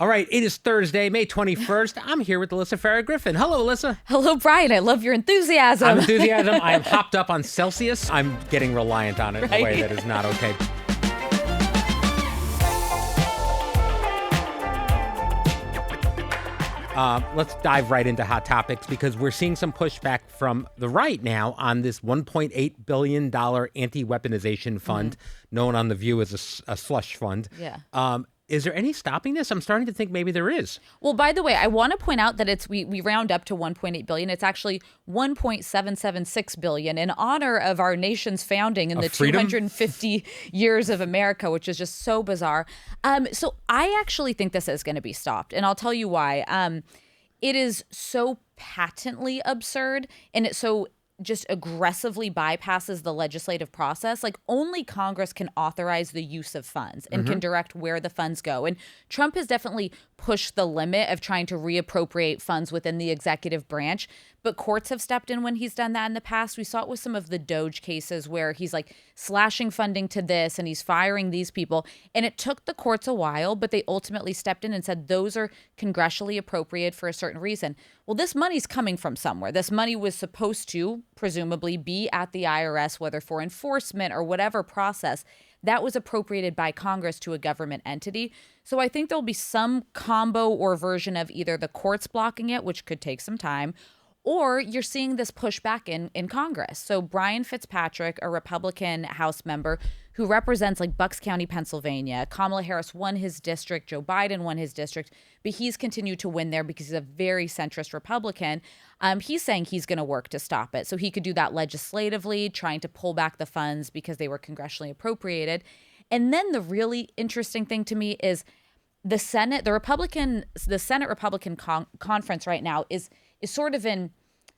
All right, it is Thursday, May 21st. I'm here with Alyssa Farah Griffin. Hello, Alyssa. Hello, Brian. I love your enthusiasm. I am hopped up on Celsius. I'm getting reliant on it in a way that is not okay. Let's dive right into hot topics because we're seeing some pushback from the right now on this $1.8 billion anti-weaponization fund, known on The View as a slush fund. Yeah. Is there any stopping this? I'm starting to think maybe there is. Well, by the way, I want to point out that we round up to 1.8 billion. It's actually 1.776 billion in honor of our nation's founding in the freedom? 250 years of America, which is just so bizarre. So I actually think this is going to be stopped, and I'll tell you why. It is so patently absurd, and it's so just aggressively bypasses the legislative process. Like, only Congress can authorize the use of funds and can direct where the funds go. And Trump has definitely pushed the limit of trying to reappropriate funds within the executive branch. But courts have stepped in when he's done that in the past. We saw it with some of the Doge cases where he's like slashing funding to this and he's firing these people. And it took the courts a while, but they ultimately stepped in and said those are congressionally appropriate for a certain reason. Well, this money's coming from somewhere. This money was supposed to presumably be at the IRS, whether for enforcement or whatever process. That was appropriated by Congress to a government entity. So I think there'll be some combo or version of either the courts blocking it, which could take some time, or you're seeing this pushback in Congress. So Brian Fitzpatrick, a Republican House member who represents like Bucks County, Pennsylvania. Kamala Harris won his district. Joe Biden won his district. But he's continued to win there because he's a very centrist Republican. He's saying he's going to work to stop it. So he could do that legislatively, trying to pull back the funds because they were congressionally appropriated. And then the really interesting thing to me is the Senate Republican conference right now is sort of in,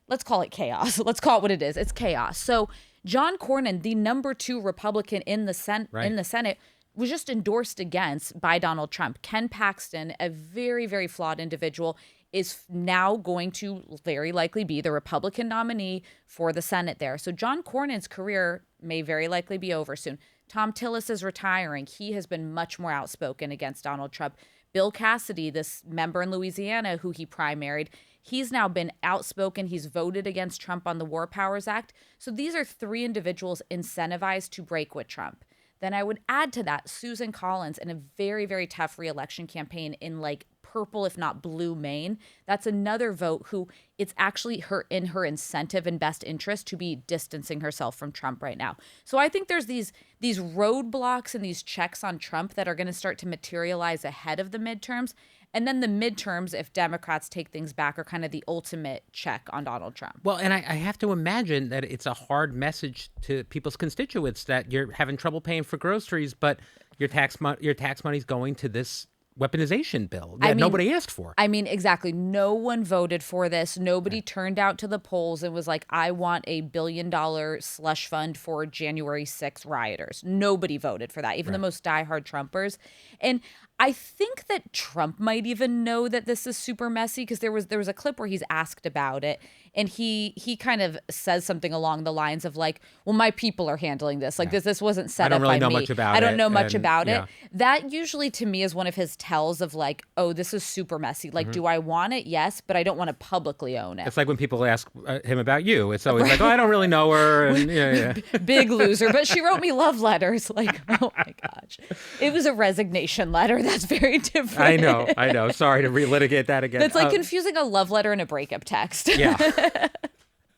let's call it chaos. Let's call it what it is. It's chaos. So John Cornyn, the number 2 Republican in the Senate, was just endorsed against by Donald Trump. Ken Paxton, a very, very flawed individual, is now going to very likely be the Republican nominee for the Senate there. So John Cornyn's career may very likely be over soon. Tom Tillis is retiring. He has been much more outspoken against Donald Trump. Bill Cassidy, this member in Louisiana who he primaried, he's now been outspoken. He's voted against Trump on the War Powers Act. So these are 3 individuals incentivized to break with Trump. Then I would add to that Susan Collins in a very, very tough reelection campaign in like purple, if not blue Maine. That's another vote who it's actually in her incentive and best interest to be distancing herself from Trump right now. So I think there's these roadblocks and these checks on Trump that are going to start to materialize ahead of the midterms. And then the midterms, if Democrats take things back, are kind of the ultimate check on Donald Trump. Well, and I have to imagine that it's a hard message to people's constituents that you're having trouble paying for groceries, but your tax money's going to this weaponization bill that nobody asked for. I mean, exactly. No one voted for this. Nobody turned out to the polls and was like, I want a $1 billion slush fund for January 6th rioters. Nobody voted for that, even the most diehard Trumpers. And I think that Trump might even know that this is super messy because there was a clip where he's asked about it and he kind of says something along the lines of like, well, my people are handling this. Like this wasn't set up by me. I don't really know much about it. I don't know much about it. That usually to me is one of his tells of like, oh, this is super messy. Like, do I want it? Yes, but I don't want to publicly own it. It's like when people ask him about you. It's always like, oh, I don't really know her. And Big loser. But she wrote me love letters. Like, oh my gosh. It was a resignation letter. That's very different. I know. Sorry to relitigate that again. It's like confusing a love letter and a breakup text. Yeah.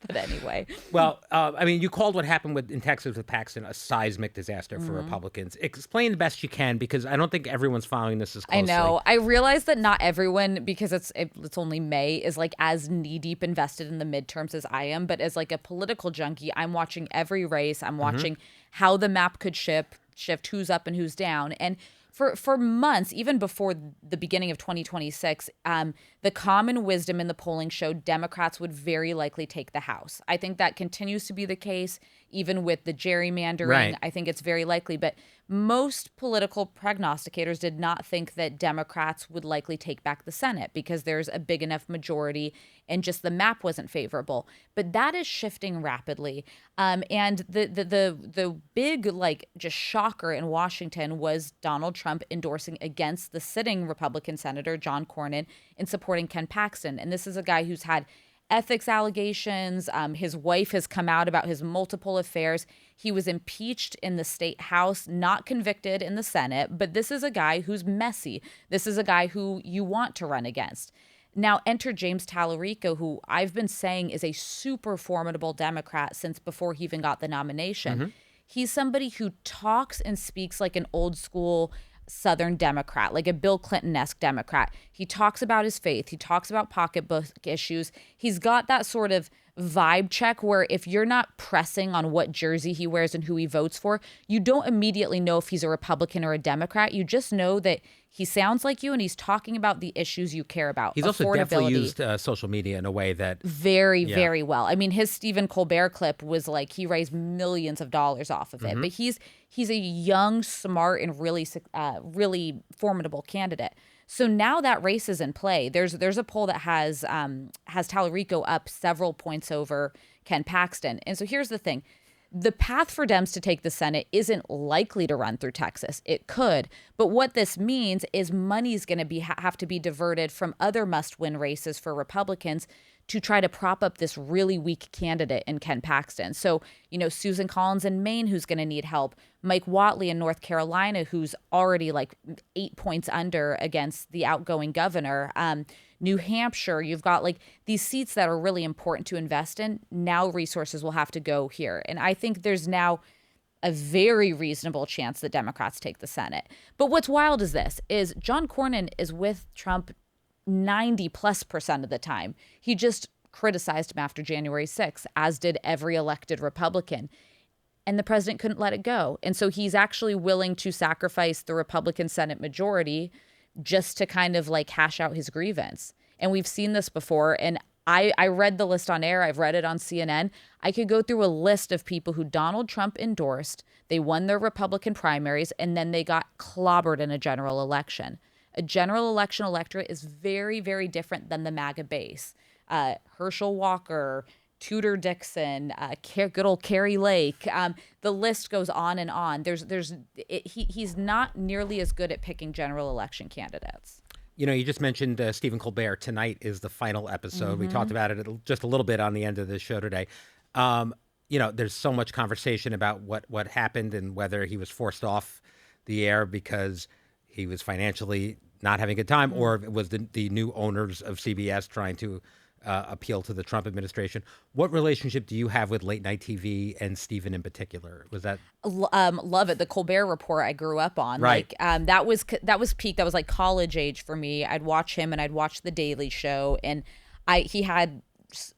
But anyway. Well, I mean, you called what happened in Texas with Paxton a seismic disaster for Republicans. Explain the best you can, because I don't think everyone's following this as closely. I know. I realize that not everyone, because it's only May, is like as knee-deep invested in the midterms as I am. But as like a political junkie, I'm watching every race. I'm watching how the map could shift, who's up and who's down. And for months, even before the beginning of 2026, the common wisdom in the polling showed Democrats would very likely take the House. I think that continues to be the case, even with the gerrymandering, Right. I think it's very likely. But most political prognosticators did not think that Democrats would likely take back the Senate because there's a big enough majority and just the map wasn't favorable. But that is shifting rapidly. And the big, like, just shocker in Washington was Donald Trump endorsing against the sitting Republican Senator John Cornyn and supporting Ken Paxton. And this is a guy who's had ethics allegations. His wife has come out about his multiple affairs. He was impeached in the state house, not convicted in the Senate, but this is a guy who's messy. This is a guy who you want to run against. Now enter James Tallarico, who I've been saying is a super formidable Democrat since before he even got the nomination. He's somebody who talks and speaks like an old school Southern Democrat, like a Bill Clinton-esque Democrat. He talks about his faith. He talks about pocketbook issues. He's got that sort of vibe check where if you're not pressing on what jersey he wears and who he votes for, you don't immediately know if he's a Republican or a Democrat. You just know that he sounds like you and he's talking about the issues you care about. He's also definitely used social media in a way that very well. I mean, his Stephen Colbert clip was like he raised millions of dollars off of it. But he's a young, smart, and really formidable candidate. So now that race is in play. There's a poll that has Tallarico up several points over Ken Paxton. And so here's the thing. The path for Dems to take the Senate isn't likely to run through Texas. It could. But what this means is money's going to have to be diverted from other must-win races for Republicans to try to prop up this really weak candidate in Ken Paxton. So, Susan Collins in Maine, who's going to need help. Mike Whatley in North Carolina, who's already like 8 points under against the outgoing governor. New Hampshire, you've got like these seats that are really important to invest in. Now resources will have to go here. And I think there's now a very reasonable chance that Democrats take the Senate. But what's wild is John Cornyn is with Trump 90+% of the time. He just criticized him after January 6th, as did every elected Republican. And the president couldn't let it go. And so he's actually willing to sacrifice the Republican Senate majority just to kind of like hash out his grievance. And we've seen this before. And I read the list on air. I've read it on CNN. I could go through a list of people who Donald Trump endorsed. They won their Republican primaries, and then they got clobbered in a general election. A general election electorate is very, very different than the MAGA base. Herschel Walker, Tudor Dixon, good old Carrie Lake. The list goes on and on. He's not nearly as good at picking general election candidates. You just mentioned Stephen Colbert. Tonight is the final episode. We talked about it just a little bit on the end of the show today. There's so much conversation about what happened and whether he was forced off the air because he was financially not having a good time, or if it was the new owners of CBS trying to appeal to the Trump administration. What relationship do you have with late night TV and Stephen in particular? Was that love it? The Colbert Report I grew up on. Right. Like that was peak. That was like college age for me. I'd watch him and I'd watch The Daily Show, and he had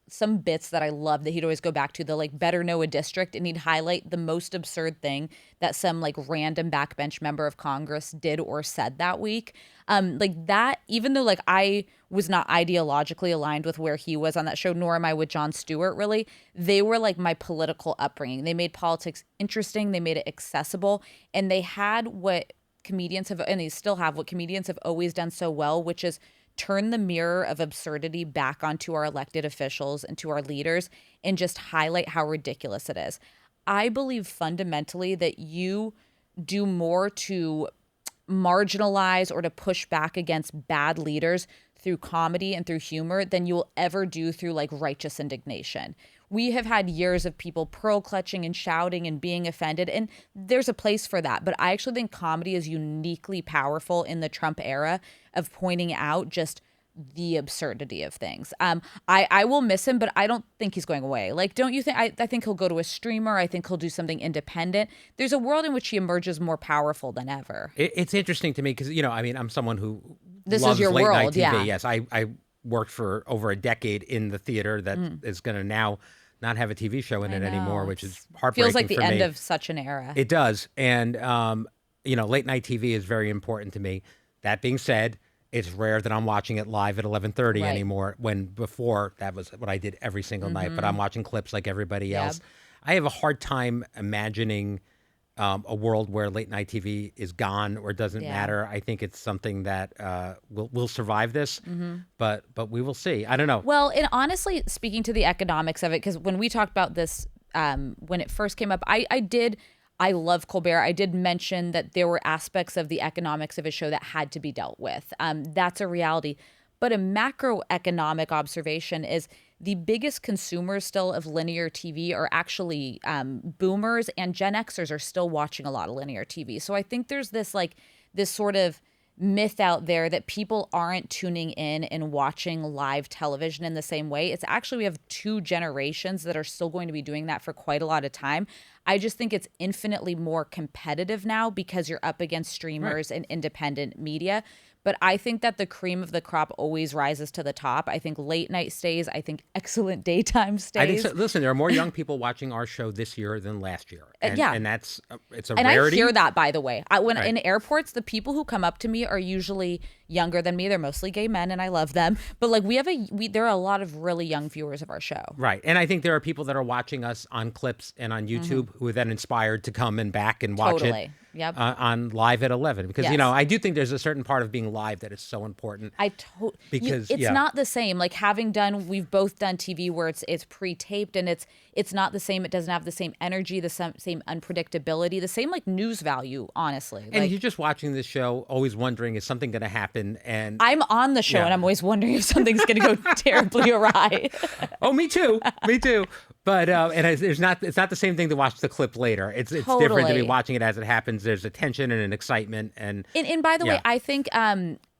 some bits that I loved that he'd always go back to, the like better know a district, and he'd highlight the most absurd thing that some like random backbench member of Congress did or said that week. Like that, even though like I was not ideologically aligned with where he was on that show, nor am I with Jon Stewart really, they were like my political upbringing. They made politics interesting, they made it accessible, and they had what comedians have, and they still have what comedians have always done so well, which is turn the mirror of absurdity back onto our elected officials and to our leaders and just highlight how ridiculous it is. I believe fundamentally that you do more to marginalize or to push back against bad leaders through comedy and through humor than you will ever do through like righteous indignation. We have had years of people pearl clutching and shouting and being offended, and there's a place for that. But I actually think comedy is uniquely powerful in the Trump era of pointing out just the absurdity of things. I will miss him, but I don't think he's going away. Like, don't you think? I think he'll go to a streamer. I think he'll do something independent. There's a world in which he emerges more powerful than ever. It's interesting to me because, I'm someone who this loves is your late world, night TV. yeah. Yes, I worked for over a decade in the theater that is going to now not have a TV show in it anymore, which is heartbreaking. Feels like the for end me. of such an era. It does. And, late night TV is very important to me. That being said, it's rare that I'm watching it live at 11:30 anymore, when before that was what I did every single night. But I'm watching clips like everybody else. I have a hard time imagining a world where late night TV is gone or doesn't matter. I think it's something that will survive this, but we will see. I don't know. Well, and honestly, speaking to the economics of it, because when we talked about this when it first came up, I love Colbert. I did mention that there were aspects of the economics of his show that had to be dealt with. That's a reality. But a macroeconomic observation is the biggest consumers still of linear TV are actually boomers, and Gen Xers are still watching a lot of linear TV. So I think there's this sort of myth out there that people aren't tuning in and watching live television in the same way. It's actually, we have two generations that are still going to be doing that for quite a lot of time. I just think it's infinitely more competitive now because you're up against streamers and independent media. But I think that the cream of the crop always rises to the top. I think late night stays. I think excellent daytime stays. I think so. Listen, there are more young people watching our show this year than last year. And, and that's it's a and rarity. I hear that, by the way. When in airports, the people who come up to me are usually younger than me. They're mostly gay men, and I love them. But like there are a lot of really young viewers of our show. Right, and I think there are people that are watching us on clips and on YouTube who are then inspired to come and back and watch it. Yep. On live at 11 because I do think there's a certain part of being live that is so important. Because it's not the same. Like we've both done TV where it's pre-taped and it's not the same. It doesn't have the same energy, the same unpredictability, the same like news value. Honestly, and you're just watching this show, always wondering is something going to happen. And I'm on the show and I'm always wondering if something's going to go terribly awry. Oh, me too. But it's not the same thing to watch the clip later. It's different to be watching it as it happens. There's a tension and an excitement and by the way, I think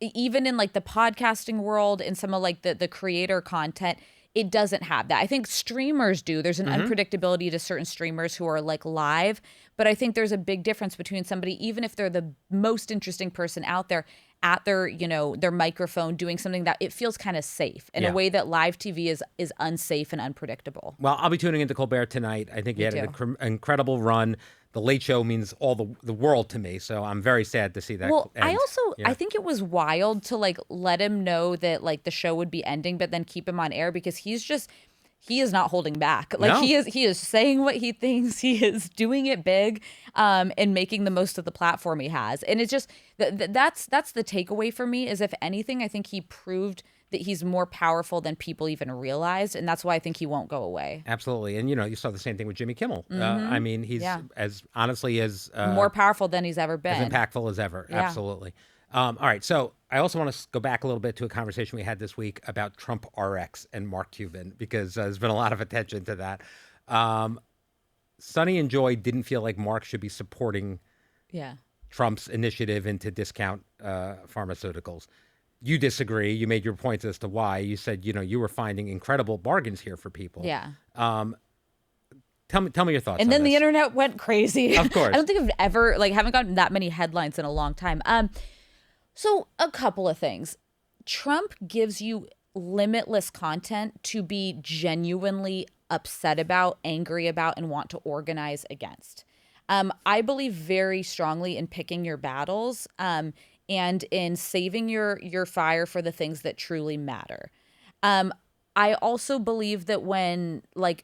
even in like the podcasting world and some of like the creator content, it doesn't have that. I think streamers do. There's an unpredictability to certain streamers who are like live, but I think there's a big difference between somebody, even if they're the most interesting person out there, at their their microphone doing something that it feels kind of safe in a way that live TV is unsafe and unpredictable. Well, I'll be tuning into Colbert tonight. I think he had an incredible run. The Late Show means all the world to me, so I'm very sad to see that. Well, end. I think it was wild to like let him know that like the show would be ending, but then keep him on air because he is not holding back. Like he is saying what he thinks. He is doing it big, and making the most of the platform he has. And it's just that's the takeaway for me. Is if anything, I think he proved that he's more powerful than people even realized, and that's why I think he won't go away. Absolutely, and you saw the same thing with Jimmy Kimmel. I mean, he's as honestly as more powerful than he's ever been, as impactful as ever. Yeah. Absolutely. All right, so I also want to go back a little bit to a conversation we had this week about Trump RX and Mark Cuban because there's been a lot of attention to that. Sonny and Joy didn't feel like Mark should be supporting Trump's initiative into discount pharmaceuticals. You disagree. You made your points as to why. You said, you were finding incredible bargains here for people. Yeah. Tell me your thoughts. And then this. The internet went crazy. Of course. I don't think I've ever haven't gotten that many headlines in a long time. So a couple of things. Trump gives you limitless content to be genuinely upset about, angry about, and want to organize against. I believe very strongly in picking your battles. And in saving your fire for the things that truly matter. I also believe that when like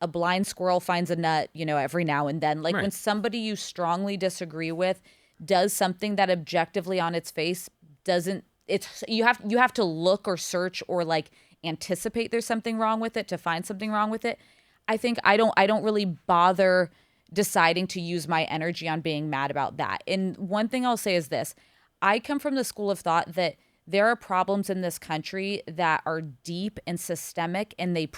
a blind squirrel finds a nut, every now and then, like when somebody you strongly disagree with does something that objectively on its face you have to look or search or like anticipate there's something wrong with it to find something wrong with it. I think I don't really bother deciding to use my energy on being mad about that. And one thing I'll say is this. I come from the school of thought that there are problems in this country that are deep and systemic, and they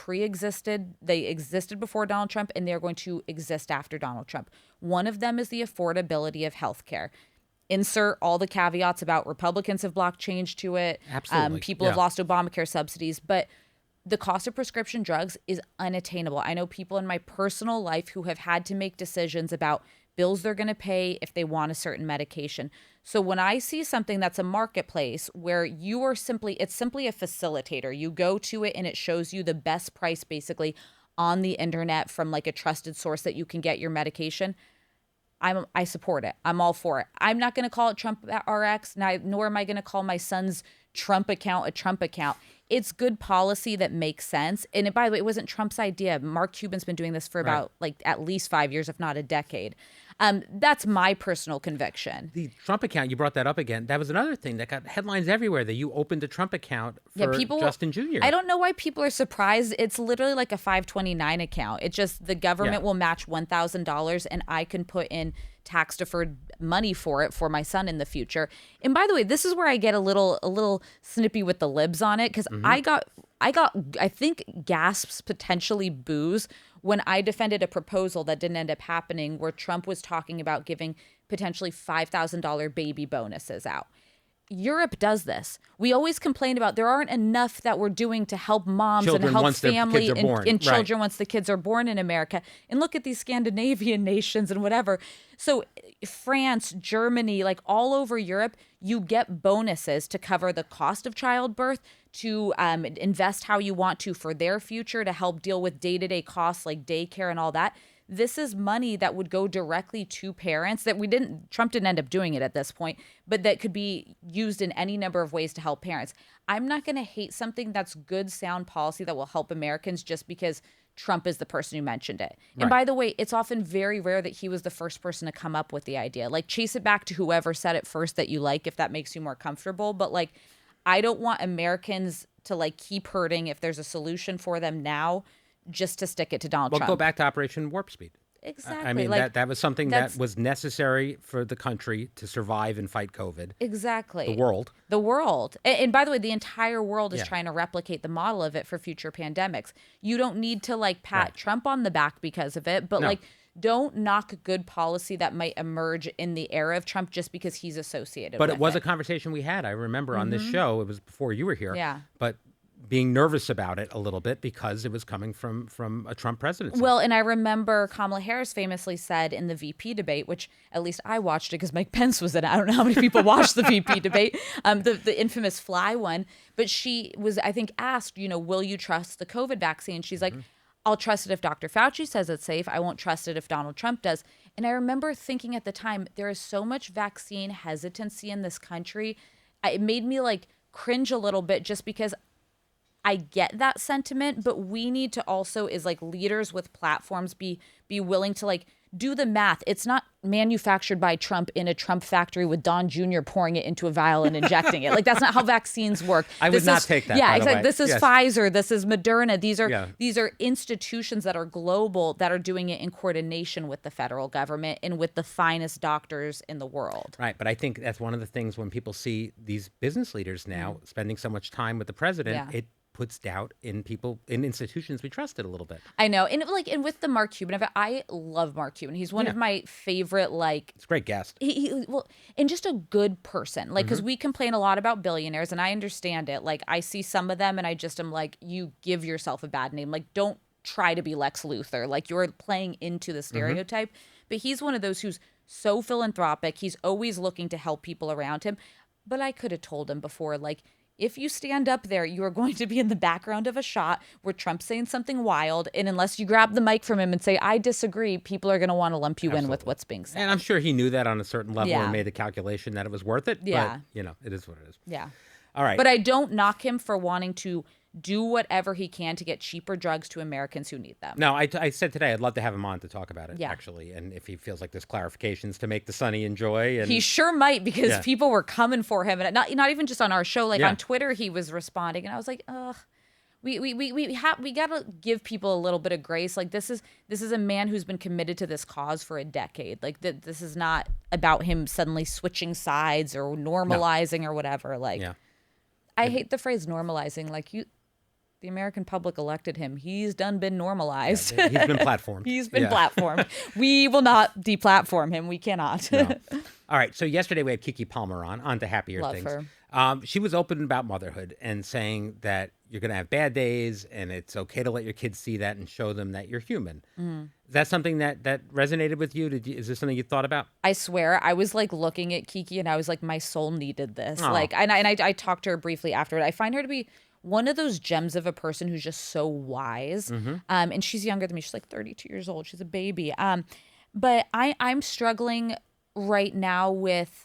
existed before Donald Trump, and they're going to exist after Donald Trump. One of them is the affordability of healthcare. Insert all the caveats about Republicans have blocked change to it. Absolutely. People have lost Obamacare subsidies, but the cost of prescription drugs is unattainable. I know people in my personal life who have had to make decisions about bills they're going to pay if they want a certain medication. So when I see something that's a marketplace where it's simply a facilitator, you go to it and it shows you the best price basically on the internet from like a trusted source that you can get your medication, I support it. I'm all for it. I'm not going to call it Trump RX, nor am I going to call my son's Trump account a Trump account. It's good policy that makes sense. And by the way, it wasn't Trump's idea. Mark Cuban's been doing this for about like at least 5 years, if not a decade. That's my personal conviction. The Trump account, you brought that up again. That was another thing that got headlines everywhere, that you opened a Trump account for Justin Jr. I don't know why people are surprised. It's literally like a 529 account. It's just the government will match $1,000 and I can put in tax deferred money for it for my son in the future. And by the way, this is where I get a little snippy with the libs on it, because I got I think gasps, potentially boos, when I defended a proposal that didn't end up happening, where Trump was talking about giving potentially $5,000 baby bonuses out. Europe does this. We always complain about there aren't enough that we're doing to help moms children and help family and children once the kids are born in America. And look at these Scandinavian nations and whatever. So France, Germany, like all over Europe, you get bonuses to cover the cost of childbirth, to invest how you want to for their future, to help deal with day-to-day costs like daycare and all that. This is money that would go directly to parents that Trump didn't end up doing it at this point, but that could be used in any number of ways to help parents. I'm not going to hate something that's good, sound policy that will help Americans just because Trump is the person who mentioned it. And by the way, it's often very rare that he was the first person to come up with the idea. Like, chase it back to whoever said it first that you like, if that makes you more comfortable. But like, I don't want Americans to like keep hurting if there's a solution for them now, just to stick it to Donald Trump. Well, go back to Operation Warp Speed. Exactly. I mean, like, that was something that was necessary for the country to survive and fight COVID. Exactly. The world. And by the way, the entire world is trying to replicate the model of it for future pandemics. You don't need to like pat Trump on the back because of it, but like, don't knock good policy that might emerge in the era of Trump just because he's associated with it. But it was a conversation we had, I remember, on this show. It was before you were here. Yeah. But being nervous about it a little bit because it was coming from a Trump presidency. Well, and I remember Kamala Harris famously said in the VP debate, which at least I watched it because Mike Pence was in it. I don't know how many people watched the VP debate, the infamous fly one. But she was, I think, asked, will you trust the COVID vaccine? She's like, I'll trust it if Dr. Fauci says it's safe. I won't trust it if Donald Trump does. And I remember thinking at the time, there is so much vaccine hesitancy in this country. It made me like cringe a little bit just because I get that sentiment, but we need to also, as like leaders with platforms, be willing to like do the math. It's not manufactured by Trump in a Trump factory with Don Jr. pouring it into a vial and injecting it. Like, that's not how vaccines work. I would not take that. Yeah, exactly. This is Pfizer. This is Moderna. These are institutions that are global, that are doing it in coordination with the federal government and with the finest doctors in the world. Right, but I think that's one of the things when people see these business leaders now spending so much time with the president, it puts doubt in people, in institutions we trusted a little bit. I know. And with the Mark Cuban event, I love Mark Cuban. He's one of my favorite, It's a great guest. And just a good person. Like, because we complain a lot about billionaires, and I understand it. Like, I see some of them and I just am like, you give yourself a bad name. Like, don't try to be Lex Luthor. Like, you're playing into the stereotype. But he's one of those who's so philanthropic. He's always looking to help people around him. But I could have told him before, like, if you stand up there, you are going to be in the background of a shot where Trump's saying something wild. And unless you grab the mic from him and say, I disagree, people are going to want to lump you in with what's being said. And I'm sure he knew that on a certain level and made the calculation that it was worth it. Yeah. But, it is what it is. Yeah. All right. But I don't knock him for wanting to do whatever he can to get cheaper drugs to Americans who need them. No, I said today I'd love to have him on to talk about it, actually. And if he feels like there's clarifications to make the Sonny enjoy. And he sure might, because people were coming for him. And not even just on our show. Like on Twitter, he was responding. And I was like, ugh. We got to give people a little bit of grace. Like, this is a man who's been committed to this cause for a decade. Like, this is not about him suddenly switching sides or normalizing or whatever. Like, I hate the phrase normalizing. Like, the American public elected him. He's been normalized. Yeah, he's been platformed. He's been platformed. We will not deplatform him. We cannot. No. All right. So yesterday we had Keke Palmer on to happier Love things. Her. She was open about motherhood and saying that you're going to have bad days and it's okay to let your kids see that and show them that you're human. Is that something that resonated with you? Is this something you thought about? I swear, I was like looking at Keke and I was like, my soul needed this. Like, and I talked to her briefly afterward. I find her to be one of those gems of a person who's just so wise. And she's younger than me. She's like 32 years old. She's a baby. But I'm struggling right now with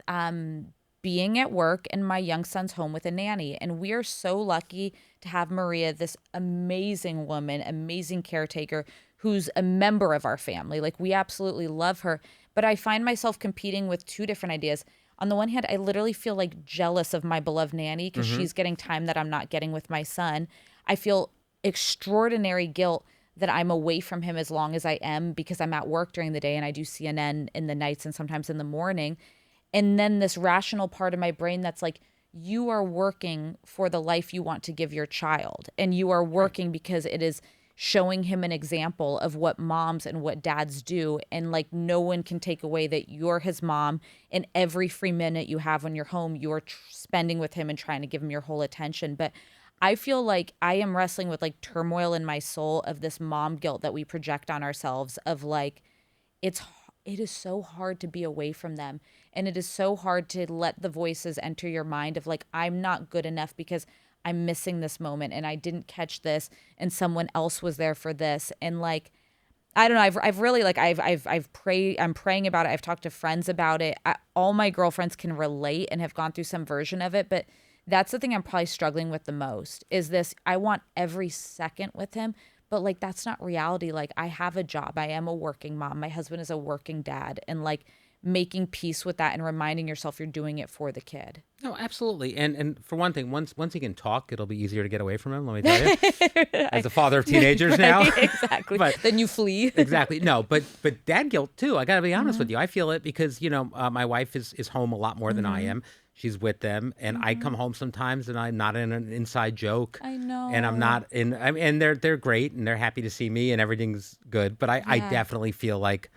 being at work and my young son's home with a nanny. And we are so lucky to have Maria, this amazing woman, amazing caretaker who's a member of our family. Like, we absolutely love her. But I find myself competing with two different ideas. On the one hand, I literally feel like jealous of my beloved nanny because she's getting time that I'm not getting with my son. I feel extraordinary guilt that I'm away from him as long as I am because I'm at work during the day and I do CNN in the nights and sometimes in the morning. And then this rational part of my brain that's like, you are working for the life you want to give your child. And you are working because it is showing him an example of what moms and what dads do. And like, no one can take away that you're his mom, and every free minute you have when you're home, you're spending with him and trying to give him your whole attention. But I feel like I am wrestling with like turmoil in my soul of this mom guilt that we project on ourselves of like, it is so hard to be away from them. And it is so hard to let the voices enter your mind of like, I'm not good enough because I'm missing this moment and I didn't catch this and someone else was there for this. And like, I don't know. I've really like, I've prayed, I'm praying about it. I've talked to friends about it. All my girlfriends can relate and have gone through some version of it. But that's the thing I'm probably struggling with the most is this. I want every second with him, but like, that's not reality. Like, I have a job. I am a working mom. My husband is a working dad. And like, making peace with that and reminding yourself you're doing it for the kid. No, absolutely. And for one thing, once he can talk, it'll be easier to get away from him, let me tell you. As a father of teenagers now. Exactly. But then you flee. Exactly. No, but dad guilt too. I got to be honest with you. I feel it because, my wife is home a lot more than I am. She's with them, and I come home sometimes, and I'm not in an inside joke. I know. And I'm not in. And they're great, and they're happy to see me, and everything's good. But I definitely feel like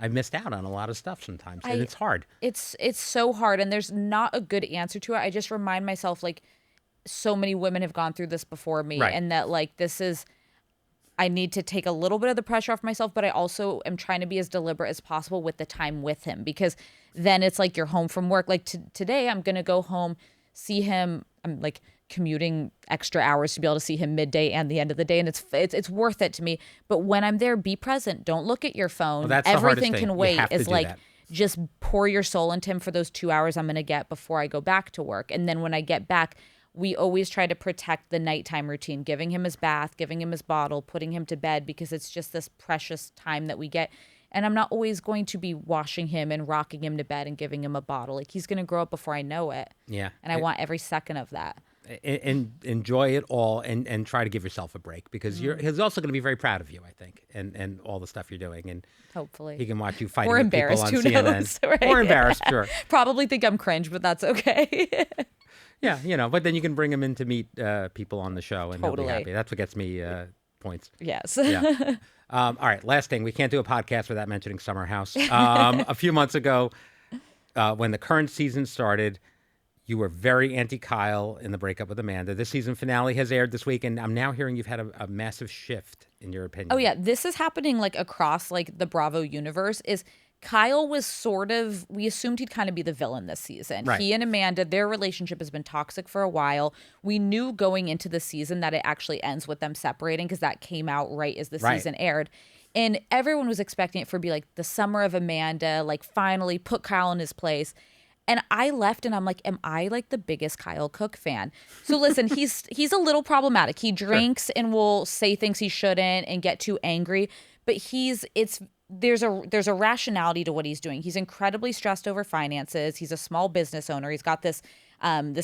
I missed out on a lot of stuff sometimes, and it's hard. It's so hard, and there's not a good answer to it. I just remind myself, like, so many women have gone through this before me, and that, like, I need to take a little bit of the pressure off myself, but I also am trying to be as deliberate as possible with the time with him, because then it's like you're home from work. Like, today I'm going to go home, see him. I'm, like, commuting extra hours to be able to see him midday and the end of the day, and it's worth it to me. But when I'm there, be present. Don't look at your phone. Well, that's everything the hardest can thing. wait. It's like that. Just pour your soul into him for those 2 hours I'm going to get before I go back to work. And then when I get back, we always try to protect the nighttime routine, giving him his bath, giving him his bottle, putting him to bed, because it's just this precious time that we get. And I'm not always going to be washing him and rocking him to bed and giving him a bottle. Like, he's going to grow up before I know it. Yeah. And I want every second of that. And enjoy it all, and try to give yourself a break, because he's also going to be very proud of you, I think, and all the stuff you're doing, and hopefully he can watch you fighting or with people embarrassed. on Who CNN. knows, right? Or embarrassed, sure. Probably think I'm cringe, but that's okay. Yeah, but then you can bring him in to meet people on the show, and Totally. they'll be happy. That's what gets me points. Yes. Yeah. All right, last thing. We can't do a podcast without mentioning Summer House. A few months ago, when the current season started, you were very anti-Kyle in the breakup with Amanda. The season finale has aired this week, and I'm now hearing you've had a massive shift in your opinion. Oh, yeah. This is happening, like, across, like, the Bravo universe. Is Kyle was sort of, we assumed he'd kind of be the villain this season. Right. He and Amanda, their relationship has been toxic for a while. We knew going into the season that it actually ends with them separating, because that came out right as the season aired. And everyone was expecting it for be like the summer of Amanda, like, finally put Kyle in his place. And I left and I'm like, am I like the biggest Kyle Cook fan? So listen, he's a little problematic. He drinks and will say things he shouldn't and get too angry. But there's a rationality to what he's doing. He's incredibly stressed over finances. He's a small business owner. He's got this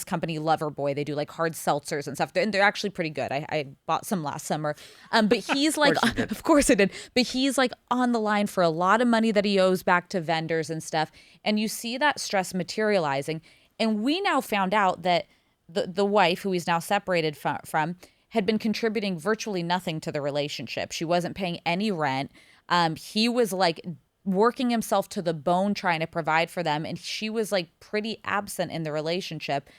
company, Loverboy. They do like hard seltzers and stuff. They're actually pretty good. I bought some last summer. But he's like, of course I did. But he's like on the line for a lot of money that he owes back to vendors and stuff. And you see that stress materializing. And we now found out that the wife, who he's now separated from, had been contributing virtually nothing to the relationship. She wasn't paying any rent. He was like working himself to the bone trying to provide for them, and she was like pretty absent in the relationship.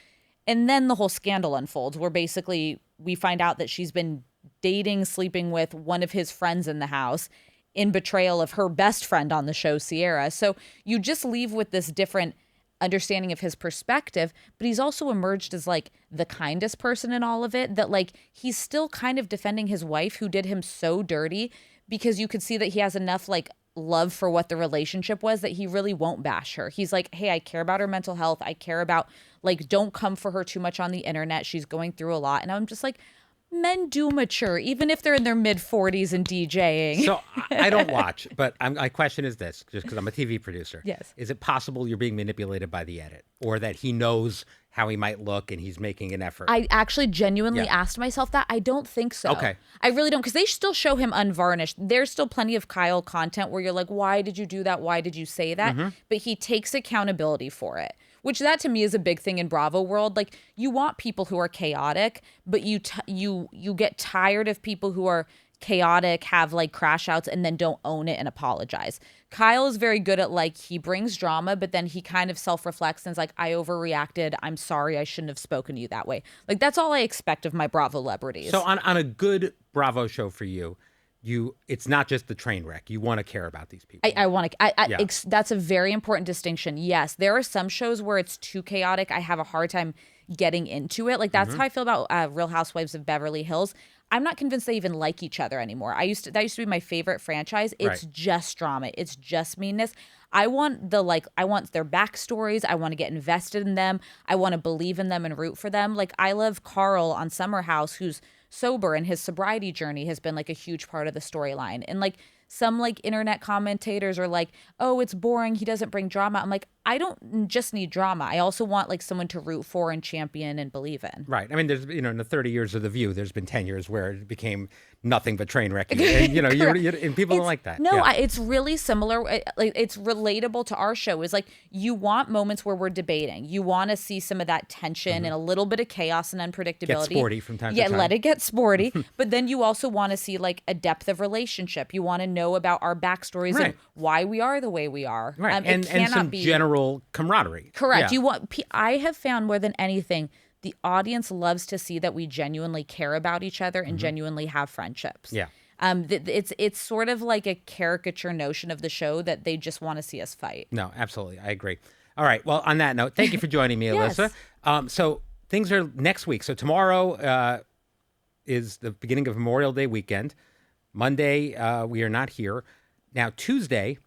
And then the whole scandal unfolds, where basically we find out that she's been dating, sleeping with one of his friends in the house, in betrayal of her best friend on the show, Sierra. So you just leave with this different understanding of his perspective, but he's also emerged as like the kindest person in all of it, that like he's still kind of defending his wife who did him so dirty, because you could see that he has enough like love for what the relationship was that he really won't bash her. He's like, hey, I care about her mental health. I care about, like, don't come for her too much on the internet. She's going through a lot. And I'm just like, men do mature, even if they're in their mid-40s and DJing. So I don't watch, but my question is this, just because I'm a TV producer. Yes. Is it possible you're being manipulated by the edit, or that he knows how he might look and he's making an effort? I actually genuinely asked myself that. I don't think so. Okay. I really don't, because they still show him unvarnished. There's still plenty of Kyle content where you're like, why did you do that? Why did you say that? But he takes accountability for it. Which that to me is a big thing in Bravo world. Like, you want people who are chaotic, but you get tired of people who are chaotic, have like crash outs, and then don't own it and apologize. Kyle is very good at, like, he brings drama, but then he kind of self-reflects and is like, I overreacted. I'm sorry. I shouldn't have spoken to you that way. Like, that's all I expect of my Bravo celebrities. So on a good Bravo show for you, it's not just the train wreck. You want to care about these people. I want to. That's a very important distinction. Yes, there are some shows where it's too chaotic. I have a hard time getting into it. Like, that's how I feel about Real Housewives of Beverly Hills. I'm not convinced they even like each other anymore. That used to be my favorite franchise. It's just drama. It's just meanness. I want their backstories. I want to get invested in them. I want to believe in them and root for them. Like, I love Carl on Summer House, who's sober, and his sobriety journey has been like a huge part of the storyline. And like, some like internet commentators are like, oh, it's boring, he doesn't bring drama. I'm like, I don't just need drama. I also want like someone to root for and champion and believe in. Right. I mean, there's, in the 30 years of The View, there's been 10 years where it became nothing but train wrecking. And, and people don't like that. No, it's really similar. Like, it's relatable to our show. Is like, you want moments where we're debating. You want to see some of that tension and a little bit of chaos and unpredictability. Get sporty from time to time. Yeah, let it get sporty. But then you also want to see like a depth of relationship. You want to know about our backstories and why we are the way we are. Right. And some general camaraderie. Correct. Yeah. I have found more than anything, the audience loves to see that we genuinely care about each other and genuinely have friendships. Yeah. It's sort of like a caricature notion of the show that they just want to see us fight. No, absolutely. I agree. All right. Well, on that note, thank you for joining me, Alyssa. So things are next week. So tomorrow is the beginning of Memorial Day weekend. Monday, we are not here. Now, Tuesday,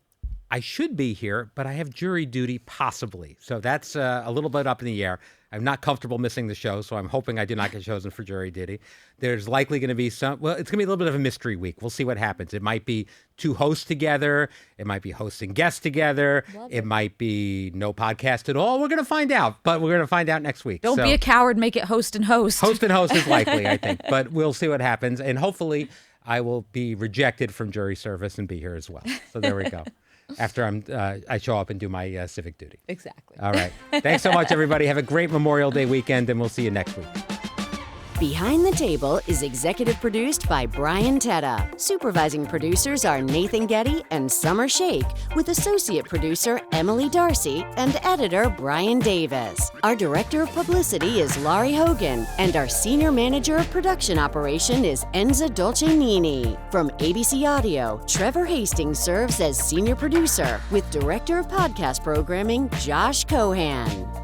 I should be here, but I have jury duty possibly. So that's a little bit up in the air. I'm not comfortable missing the show, so I'm hoping I do not get chosen for jury duty. There's likely going to be it's going to be a little bit of a mystery week. We'll see what happens. It might be two hosts together. It might be hosts and guests together. It might be no podcast at all. We're going to find out, but we're going to find out next week. Don't be a coward. Make it host and host. Host and host is likely, I think, but we'll see what happens. And hopefully I will be rejected from jury service and be here as well. So there we go. After I show up and do my civic duty. Exactly. All right. Thanks so much, everybody. Have a great Memorial Day weekend, and we'll see you next week. Behind the Table is executive produced by Brian Teta. Supervising producers are Nathan Getty and Summer Shake, with associate producer Emily Darcy and editor Brian Davis. Our director of publicity is Laurie Hogan, and our senior manager of production operation is Enza Dolcenini. From ABC Audio, Trevor Hastings serves as senior producer, with director of podcast programming Josh Cohan.